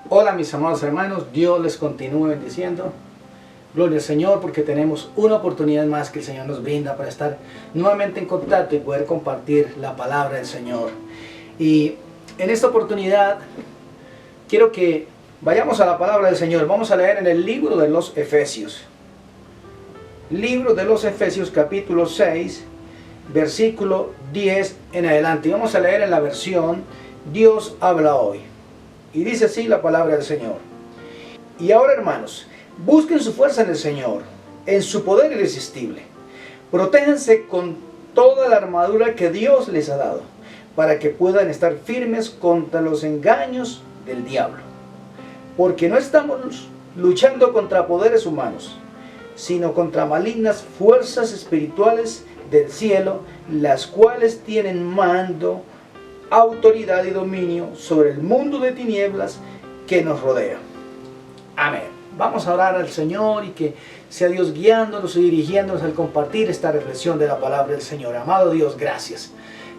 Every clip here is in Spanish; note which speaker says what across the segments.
Speaker 1: Hola mis amados hermanos, Dios les continúe bendiciendo. Gloria al Señor porque tenemos una oportunidad más que el Señor nos brinda para estar nuevamente en contacto y poder compartir la palabra del Señor. Y en esta oportunidad quiero que vayamos a la palabra del Señor. Vamos a leer en el libro de los Efesios. Libro de los Efesios capítulo 6, versículo 10 en adelante. Y vamos a leer en la versión Dios habla hoy. Y dice así la palabra del Señor. Y ahora, hermanos, busquen su fuerza en el Señor, en su poder irresistible. Protéjanse con toda la armadura que Dios les ha dado, para que puedan estar firmes contra los engaños del diablo. Porque no estamos luchando contra poderes humanos, sino contra malignas fuerzas espirituales del cielo, las cuales tienen mando, autoridad y dominio sobre el mundo de tinieblas que nos rodea. Amén. Vamos a orar al Señor y que sea Dios guiándonos y dirigiéndonos al compartir esta reflexión de la palabra del Señor. Amado Dios, gracias.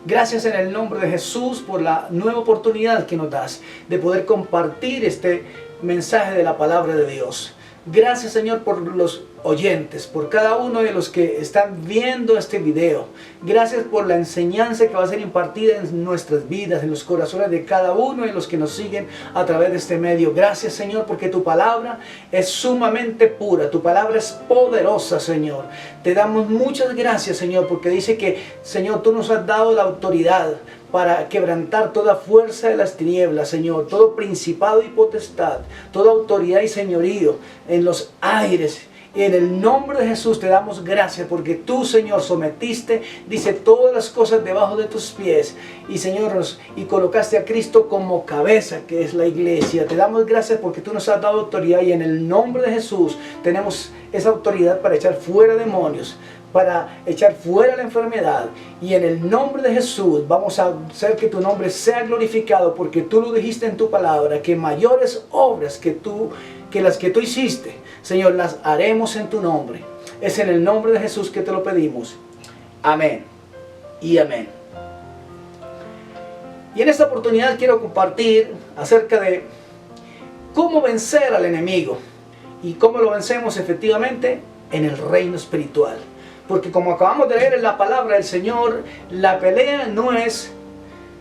Speaker 1: Gracias en el nombre de Jesús por la nueva oportunidad que nos das de poder compartir este mensaje de la palabra de Dios. Gracias, Señor, por los oyentes, por cada uno de los que están viendo este video. Gracias por la enseñanza que va a ser impartida en nuestras vidas, en los corazones de cada uno de los que nos siguen a través de este medio. Gracias, Señor, porque tu palabra es sumamente pura, tu palabra es poderosa, Señor. Te damos muchas gracias, Señor, porque dice que, Señor, tú nos has dado la autoridad para quebrantar toda fuerza de las tinieblas, Señor, todo principado y potestad, toda autoridad y señorío en los aires. Y en el nombre de Jesús te damos gracias porque tú, Señor, sometiste, dice, todas las cosas debajo de tus pies. Y, Señor, y colocaste a Cristo como cabeza, que es la iglesia. Te damos gracias porque tú nos has dado autoridad y en el nombre de Jesús tenemos esa autoridad para echar fuera demonios, para echar fuera la enfermedad. Y en el nombre de Jesús vamos a hacer que tu nombre sea glorificado porque tú lo dijiste en tu palabra, que mayores obras que las que tú hiciste, Señor, las haremos en tu nombre. Es en el nombre de Jesús que te lo pedimos. Amén y amén. Y en esta oportunidad quiero compartir acerca de cómo vencer al enemigo y cómo lo vencemos efectivamente en el reino espiritual. Porque como acabamos de leer en la palabra del Señor, la pelea no es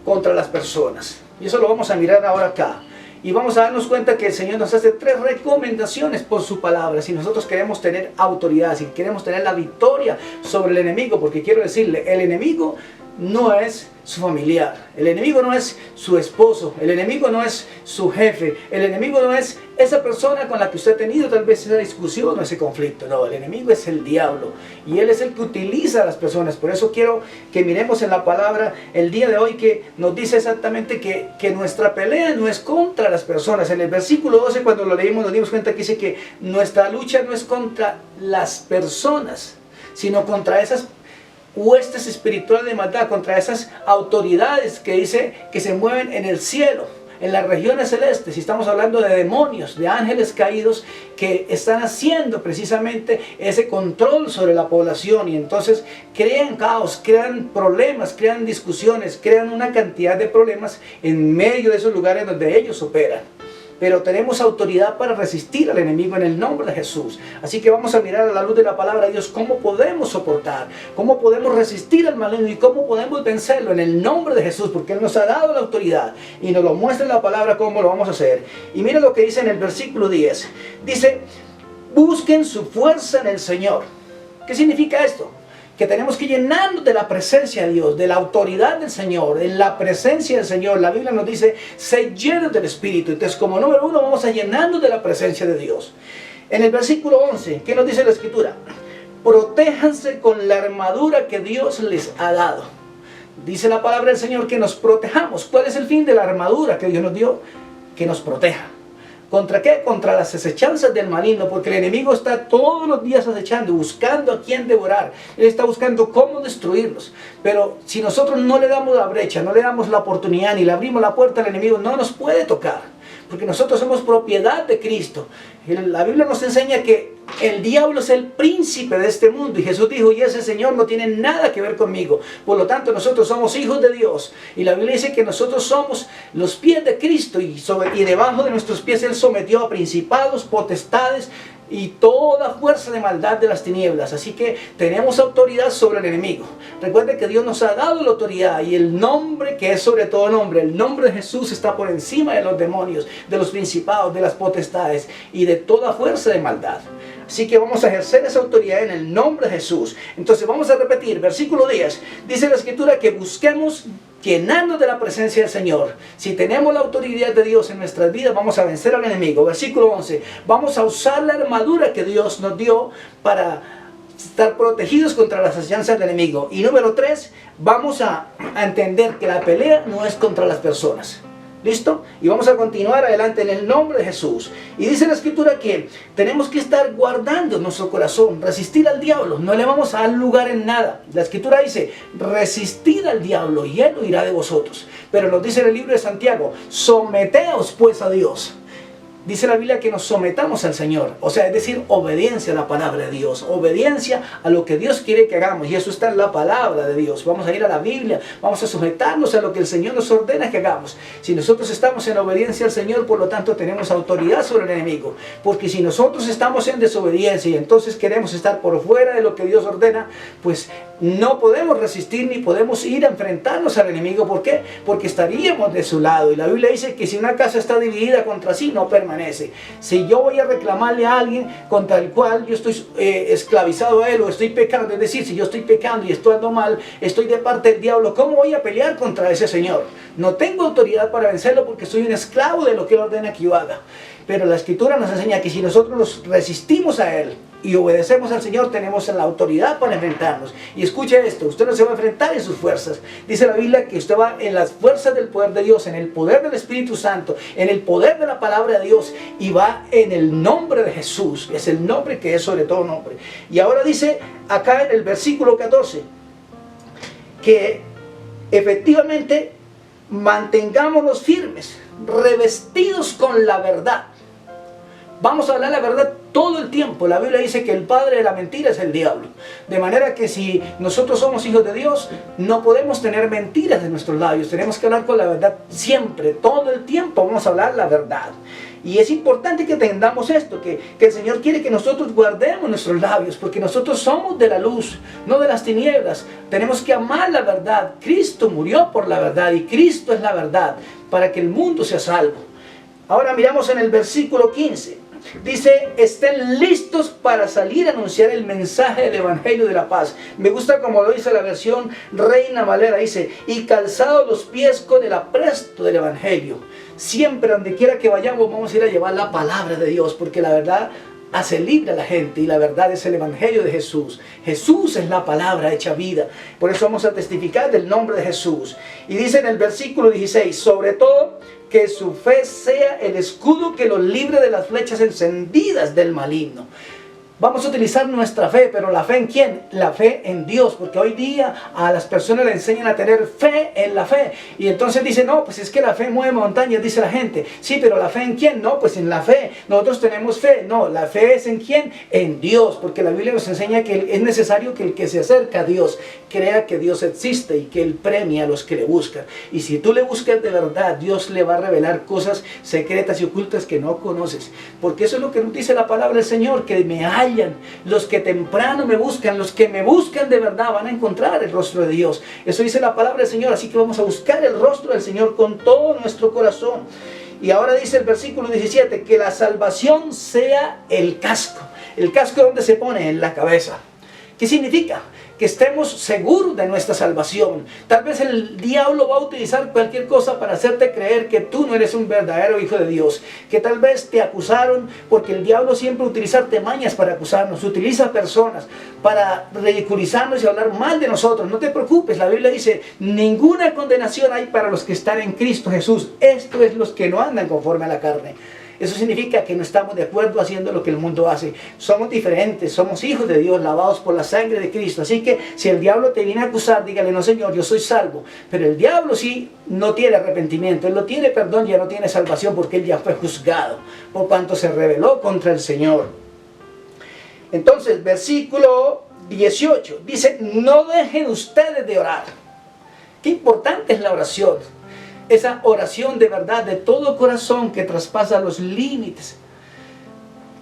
Speaker 1: contra las personas. Y eso lo vamos a mirar ahora acá. Y vamos a darnos cuenta que el Señor nos hace 3 recomendaciones por su palabra. Si nosotros queremos tener autoridad, si queremos tener la victoria sobre el enemigo. Porque quiero decirle, el enemigo no es su familiar, el enemigo no es su esposo, el enemigo no es su jefe, el enemigo no es esa persona con la que usted ha tenido tal vez esa discusión o ese conflicto. No, el enemigo es el diablo y él es el que utiliza a las personas. Por eso quiero que miremos en la palabra el día de hoy que nos dice exactamente que nuestra pelea no es contra las personas. En el versículo 12 cuando lo leímos nos dimos cuenta que dice que nuestra lucha no es contra las personas, sino contra esas huestes espirituales de maldad, contra esas autoridades que dice que se mueven en el cielo, en las regiones celestes. Y estamos hablando de demonios, de ángeles caídos que están haciendo precisamente ese control sobre la población y entonces crean caos, crean problemas, crean discusiones, crean una cantidad de problemas en medio de esos lugares donde ellos operan. Pero tenemos autoridad para resistir al enemigo en el nombre de Jesús. Así que vamos a mirar a la luz de la palabra de Dios cómo podemos soportar, cómo podemos resistir al maligno y cómo podemos vencerlo en el nombre de Jesús, porque Él nos ha dado la autoridad y nos lo muestra en la palabra cómo lo vamos a hacer. Y mira lo que dice en el versículo 10. Dice, busquen su fuerza en el Señor. ¿Qué significa esto? Que tenemos que llenarnos de la presencia de Dios, de la autoridad del Señor, en la presencia del Señor. La Biblia nos dice, sé llenos del Espíritu. Entonces, como número 1, vamos a llenarnos de la presencia de Dios. En el versículo 11, ¿qué nos dice la Escritura? Protéjanse con la armadura que Dios les ha dado. Dice la palabra del Señor que nos protejamos. ¿Cuál es el fin de la armadura que Dios nos dio? Que nos proteja. ¿Contra qué? Contra las acechanzas del maligno, porque el enemigo está todos los días acechando, buscando a quién devorar. Él está buscando cómo destruirnos. Pero si nosotros no le damos la brecha, no le damos la oportunidad, ni le abrimos la puerta al enemigo, no nos puede tocar. porque nosotros somos propiedad de Cristo. La Biblia nos enseña que el diablo es el príncipe de este mundo, y Jesús dijo, y ese señor no tiene nada que ver conmigo. Por lo tanto, nosotros somos hijos de Dios, y la Biblia dice que nosotros somos los pies de Cristo, y debajo de nuestros pies Él sometió a principados, potestades y toda fuerza de maldad de las tinieblas. Así que tenemos autoridad sobre el enemigo. Recuerde que Dios nos ha dado la autoridad, y el nombre que es sobre todo nombre, el nombre de Jesús está por encima de los demonios, de los principados, de las potestades y de toda fuerza de maldad. Así que vamos a ejercer esa autoridad en el nombre de Jesús. Entonces vamos a repetir, versículo 10, dice la Escritura que busquemos llenarnos de la presencia del Señor. Si tenemos la autoridad de Dios en nuestras vidas, vamos a vencer al enemigo. Versículo 11, vamos a usar la armadura que Dios nos dio para estar protegidos contra las asechanzas del enemigo. Y número 3, vamos a entender que la pelea no es contra las personas. ¿Listo? Y vamos a continuar adelante en el nombre de Jesús. Y dice la Escritura que tenemos que estar guardando nuestro corazón, resistir al diablo, no le vamos a dar lugar en nada. La Escritura dice, resistid al diablo y él huirá de vosotros. Pero nos dice en el libro de Santiago, someteos pues a Dios. Dice la Biblia que nos sometamos al Señor, o sea, es decir, obediencia a la palabra de Dios, obediencia a lo que Dios quiere que hagamos, y eso está en la palabra de Dios. Vamos a ir a la Biblia, vamos a sujetarnos a lo que el Señor nos ordena que hagamos. Si nosotros estamos en obediencia al Señor, por lo tanto tenemos autoridad sobre el enemigo, porque si nosotros estamos en desobediencia y entonces queremos estar por fuera de lo que Dios ordena, pues no podemos resistir ni podemos ir a enfrentarnos al enemigo. ¿Por qué? Porque estaríamos de su lado, y la Biblia dice que si una casa está dividida contra sí, no permanece. Si yo voy a reclamarle a alguien contra el cual yo estoy esclavizado a él, o estoy pecando, es decir, si yo estoy pecando y estoy ando mal, estoy de parte del diablo, ¿cómo voy a pelear contra ese señor? No tengo autoridad para vencerlo porque soy un esclavo de lo que él ordena que yo haga. Pero la Escritura nos enseña que si nosotros nos resistimos a él y obedecemos al Señor, tenemos la autoridad para enfrentarnos. Y escuche esto, usted no se va a enfrentar en sus fuerzas. Dice la Biblia que usted va en las fuerzas del poder de Dios, en el poder del Espíritu Santo, en el poder de la palabra de Dios, y va en el nombre de Jesús. Es el nombre que es sobre todo nombre. Y ahora dice acá en el versículo 14 que efectivamente mantengámonos firmes, revestidos con la verdad. Vamos a hablar la verdad todo el tiempo. La Biblia dice que el padre de la mentira es el diablo. De manera que si nosotros somos hijos de Dios, no podemos tener mentiras de nuestros labios. Tenemos que hablar con la verdad siempre, todo el tiempo vamos a hablar la verdad. Y es importante que entendamos esto, que el Señor quiere que nosotros guardemos nuestros labios, porque nosotros somos de la luz, no de las tinieblas. Tenemos que amar la verdad. Cristo murió por la verdad, y Cristo es la verdad, para que el mundo sea salvo. Ahora miramos en el versículo 15. Dice, estén listos para salir a anunciar el mensaje del Evangelio de la paz. Me gusta como lo dice la versión Reina Valera, dice, y calzados los pies con el apresto del Evangelio. Siempre, donde quiera que vayamos, vamos a ir a llevar la palabra de Dios, porque la verdad hace libre a la gente, y la verdad es el Evangelio de Jesús. Jesús es la palabra hecha vida. Por eso vamos a testificar del nombre de Jesús. Y dice en el versículo 16, sobre todo, que su fe sea el escudo que los libre de las flechas encendidas del maligno. Vamos a utilizar nuestra fe, pero ¿la fe en quién? La fe en Dios, porque hoy día a las personas le enseñan a tener fe en la fe. Y entonces dicen, no, pues es que la fe mueve montañas, dice la gente. Sí, pero ¿la fe en quién? No, pues en la fe. Nosotros tenemos fe. No, la fe es en quién? En Dios, porque la Biblia nos enseña que es necesario que el que se acerca a Dios crea que Dios existe y que Él premia a los que le buscan. Y si tú le buscas de verdad, Dios le va a revelar cosas secretas y ocultas que no conoces. Porque eso es lo que nos dice la palabra del Señor, que me hallan. Los que temprano me buscan, los que me buscan de verdad van a encontrar el rostro de Dios. Eso dice la palabra del Señor, así que vamos a buscar el rostro del Señor con todo nuestro corazón. Y ahora dice el versículo 17, que la salvación sea el casco. ¿El casco dónde se pone? En la cabeza. ¿Qué significa? Que estemos seguros de nuestra salvación. Tal vez el diablo va a utilizar cualquier cosa para hacerte creer que tú no eres un verdadero hijo de Dios. Que tal vez te acusaron, porque el diablo siempre utiliza mañas para acusarnos. Utiliza personas para ridiculizarnos y hablar mal de nosotros. No te preocupes, la Biblia dice, ninguna condenación hay para los que están en Cristo Jesús. Esto es los que no andan conforme a la carne. Eso significa que no estamos de acuerdo haciendo lo que el mundo hace. Somos diferentes, somos hijos de Dios, lavados por la sangre de Cristo. Así que si el diablo te viene a acusar, dígale, no Señor, yo soy salvo. Pero el diablo sí no tiene arrepentimiento, él no tiene perdón, ya no tiene salvación, porque él ya fue juzgado por cuanto se rebeló contra el Señor. Entonces, versículo 18 dice, no dejen ustedes de orar. Qué importante es la oración. Esa oración de verdad, de todo corazón, que traspasa los límites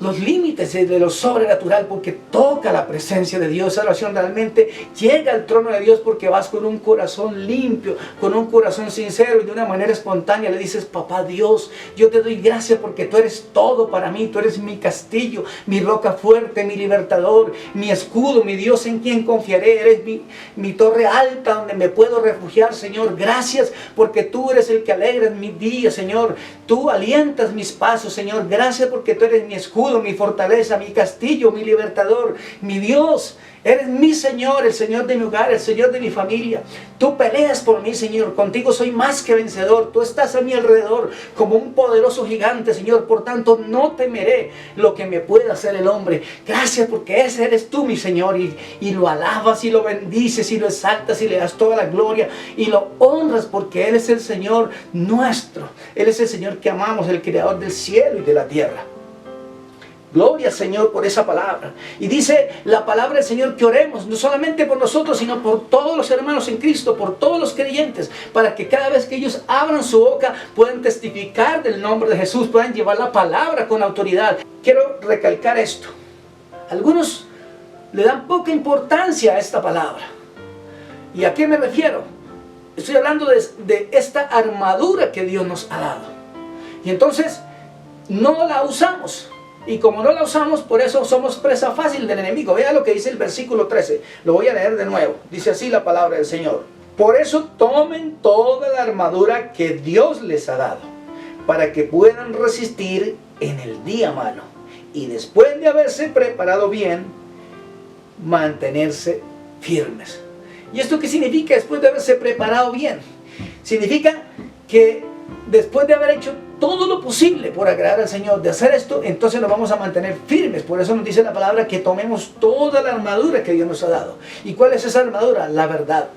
Speaker 1: de lo sobrenatural, porque toca la presencia de Dios. Esa oración realmente llega al trono de Dios porque vas con un corazón limpio, con un corazón sincero, y de una manera espontánea le dices, papá Dios, yo te doy gracias porque tú eres todo para mí, tú eres mi castillo, mi roca fuerte, mi libertador, mi escudo, mi Dios en quien confiaré, eres mi torre alta donde me puedo refugiar, Señor. Gracias porque tú eres el que alegras mi día, Señor. Tú alientas mis pasos, Señor. Gracias porque tú eres mi escudo, mi fortaleza, mi castillo, mi libertador, mi Dios. Eres mi Señor, el Señor de mi hogar, el Señor de mi familia. Tú peleas por mí, Señor. Contigo soy más que vencedor. Tú estás a mi alrededor como un poderoso gigante, Señor. Por tanto, no temeré lo que me pueda hacer el hombre. Gracias porque ese eres tú, mi Señor. Y lo alabas y lo bendices y lo exaltas y le das toda la gloria y lo honras porque Él es el Señor nuestro. Él es el Señor que amamos, el creador del cielo y de la tierra. Gloria, Señor, por esa palabra. Y dice la palabra del Señor que oremos, no solamente por nosotros, sino por todos los hermanos en Cristo, por todos los creyentes, para que cada vez que ellos abran su boca puedan testificar del nombre de Jesús, puedan llevar la palabra con autoridad. Quiero recalcar esto. Algunos le dan poca importancia a esta palabra. ¿Y a qué me refiero? Estoy hablando de esta armadura que Dios nos ha dado. Y entonces no la usamos. Y como no la usamos, por eso somos presa fácil del enemigo. Vea lo que dice el versículo 13. Lo voy a leer de nuevo. Dice así la palabra del Señor. Por eso tomen toda la armadura que Dios les ha dado, para que puedan resistir en el día malo. Y después de haberse preparado bien, mantenerse firmes. ¿Y esto qué significa después de haberse preparado bien? Significa que después de haber hecho todo lo posible por agradar al Señor, de hacer esto, entonces nos vamos a mantener firmes. Por eso nos dice la palabra que tomemos toda la armadura que Dios nos ha dado. ¿Y cuál es esa armadura? La verdad.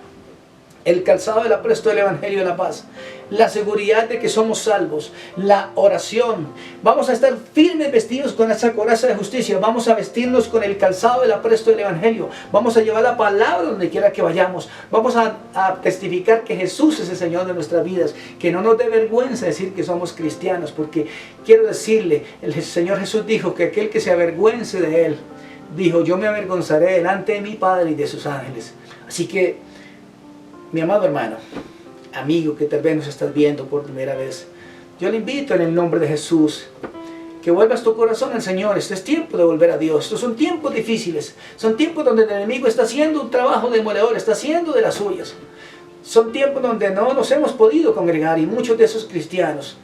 Speaker 1: El calzado del apresto del Evangelio de la paz, la seguridad de que somos salvos, la oración. Vamos a estar firmes vestidos con esa coraza de justicia, vamos a vestirnos con el calzado del apresto del Evangelio, vamos a llevar la palabra donde quiera que vayamos, vamos a testificar que Jesús es el Señor de nuestras vidas, que no nos dé vergüenza decir que somos cristianos, porque quiero decirle, el Señor Jesús dijo que aquel que se avergüence de Él, dijo, yo me avergonzaré delante de mi Padre y de sus ángeles. Así que, mi amado hermano, amigo que tal vez nos estás viendo por primera vez, yo le invito en el nombre de Jesús que vuelvas tu corazón al Señor. Este es tiempo de volver a Dios. Estos son tiempos difíciles, son tiempos donde el enemigo está haciendo un trabajo demoledor, está haciendo de las suyas. Son tiempos donde no nos hemos podido congregar y muchos de esos cristianos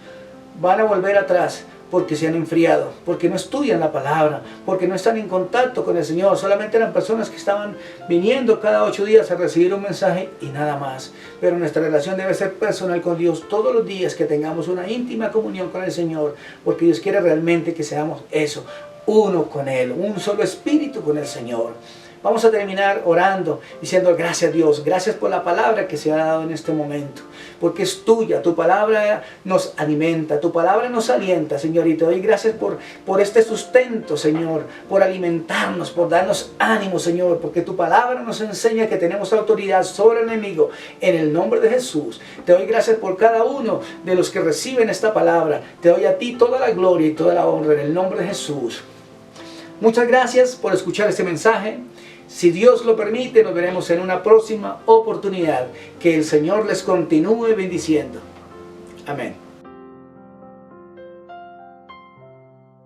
Speaker 1: van a volver atrás porque se han enfriado, porque no estudian la palabra, porque no están en contacto con el Señor. Solamente eran personas que estaban viniendo cada 8 días a recibir un mensaje y nada más. Pero nuestra relación debe ser personal con Dios todos los días, que tengamos una íntima comunión con el Señor, porque Dios quiere realmente que seamos eso, uno con Él, un solo espíritu con el Señor. Vamos a terminar orando, diciendo gracias a Dios, gracias por la palabra que se ha dado en este momento, porque es tuya, tu palabra nos alimenta, tu palabra nos alienta, Señor, y te doy gracias por este sustento, Señor, por alimentarnos, por darnos ánimo, Señor, porque tu palabra nos enseña que tenemos autoridad sobre el enemigo, en el nombre de Jesús. Te doy gracias por cada uno de los que reciben esta palabra, te doy a ti toda la gloria y toda la honra, en el nombre de Jesús. Muchas gracias por escuchar este mensaje. Si Dios lo permite, nos veremos en una próxima oportunidad. Que el Señor les continúe bendiciendo. Amén.